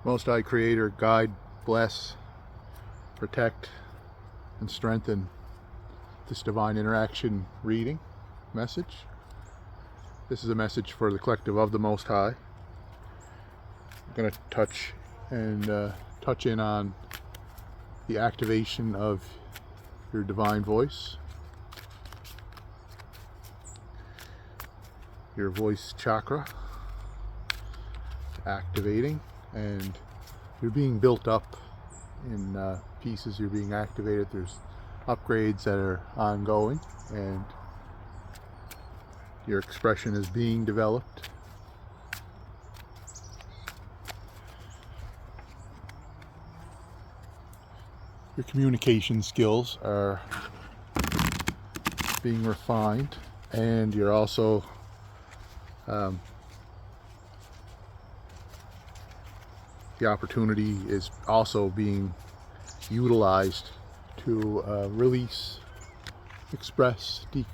Most High Creator, guide, bless, protect, and strengthen this divine interaction reading message. This is a message for the collective of the Most High. I'm going to touch in on the activation of your divine voice, your voice chakra activating, and you're being built up in pieces. You're being activated. There's upgrades that are ongoing, and your expression is being developed. Your communication skills are being refined, and you're also the opportunity is also being utilized to release, express, to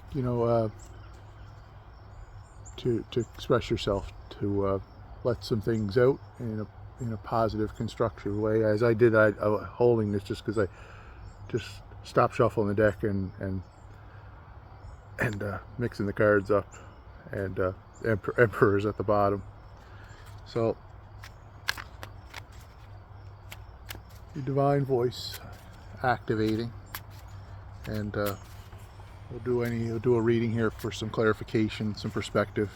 express yourself, to let some things out in a positive, constructive way. As I did, I'm holding this just because I just stopped shuffling the deck and mixing the cards up, and Emperor's at the bottom. So your divine voice activating, and we'll do a reading here for some clarification, some perspective,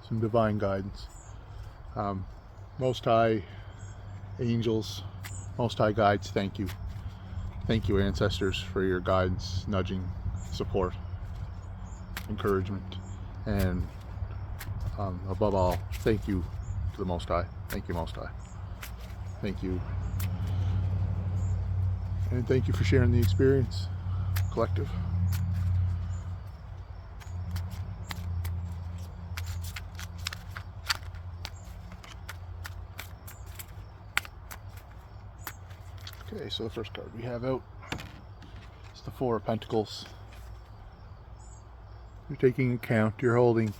some divine guidance. Most High angels, Most High guides, thank you ancestors for your guidance, nudging, support, encouragement, and above all, thank you to the Most High. Thank you, Most High. Thank you. And thank you for sharing the experience, collective. Okay, so the first card we have out is the Four of Pentacles. You're taking account, you're holding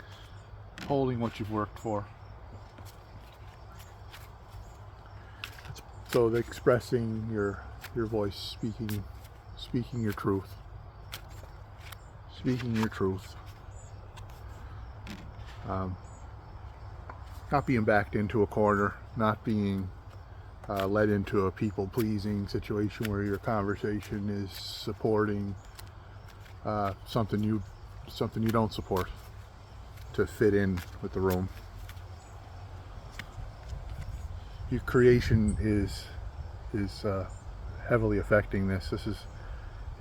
what you've worked for. So the expressing your voice, speaking your truth. Speaking your truth. Not being backed into a corner, not being led into a people-pleasing situation where your conversation is supporting something you don't support to fit in with the room. Your creation is heavily affecting this.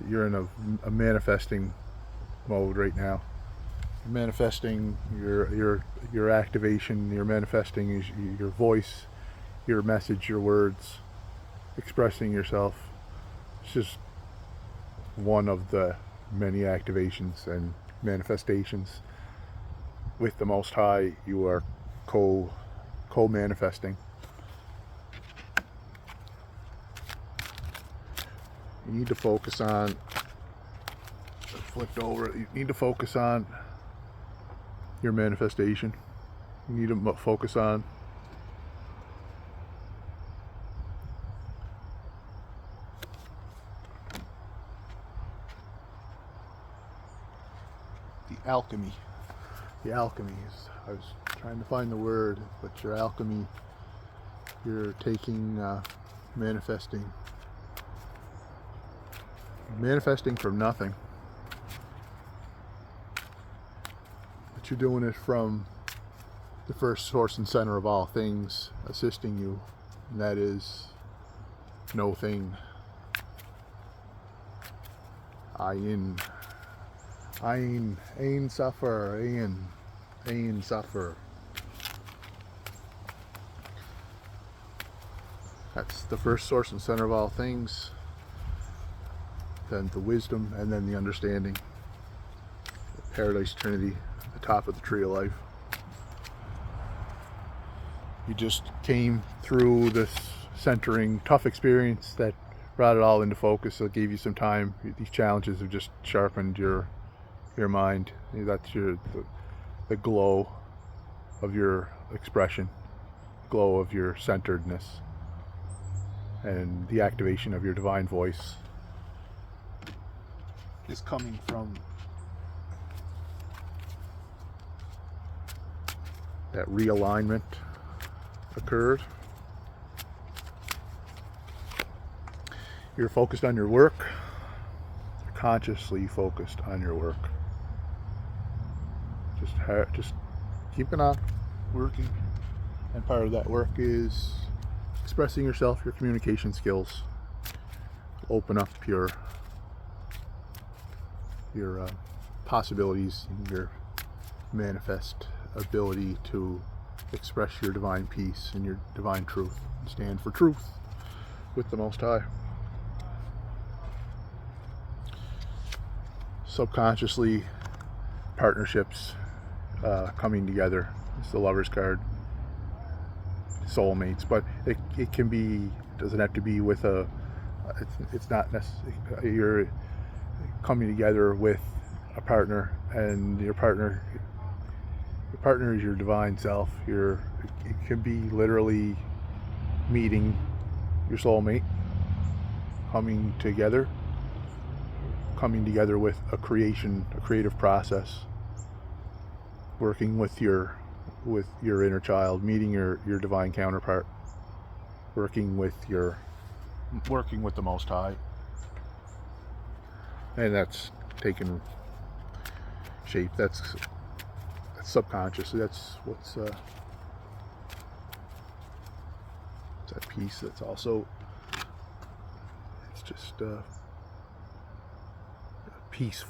You're in a manifesting mode right now. You're manifesting your activation. You're manifesting your voice, your message, your words, expressing yourself. It's just one of the many activations and manifestations. With the Most High, you are co-manifesting. You need to focus on, flipped over, you need to focus on your manifestation. You need to focus on the alchemy. The alchemy is, I was trying to find the word, but your alchemy, you're taking, manifesting from nothing, but you're doing it from the first source and center of all things assisting you, and that is no thing. Ayin suffer, ayin suffer. That's the first source and center of all things, then the wisdom, and then the understanding. The Paradise Trinity, the top of the tree of life. You just came through this centering, tough experience that brought it all into focus. So it gave you some time. These challenges have just sharpened your mind. That's the glow of your expression, glow of your centeredness and the activation of your divine voice is coming from that realignment occurred. You're focused on your work. You're consciously focused on your work. Just keeping on working, and part of that work is expressing yourself, your communication skills. Open up your possibilities and your manifest ability to express your divine peace and your divine truth, and stand for truth with the Most High. Subconsciously, partnerships coming together. It's the Lover's card. Soulmates, but it can be, doesn't have to be with a, it's not necessarily, you're coming together with a partner, and your partner is your divine self. It can be literally meeting your soulmate, coming together with a creative process, working with your inner child, meeting your divine counterpart, working with the Most High. And that's taken shape. That's subconscious. That's what's that piece. That's also, it's just peace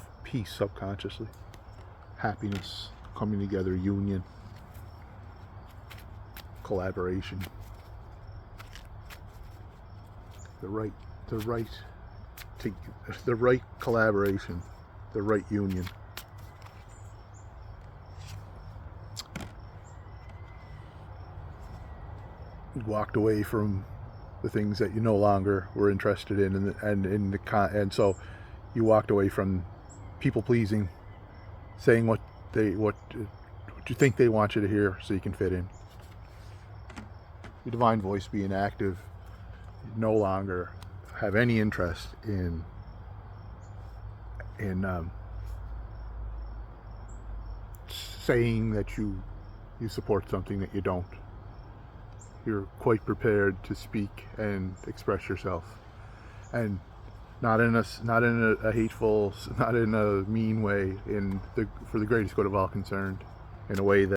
subconsciously, happiness, coming together, union, collaboration, the right collaboration, the right union. You walked away from the things that you no longer were interested in, and so you walked away from people pleasing, saying what you think they want you to hear so you can fit in. Your divine voice being active, you no longer have any interest in saying that you support something that you don't. You're quite prepared to speak and express yourself, and not in a hateful, not in a mean way, for the greatest good of all concerned, in a way that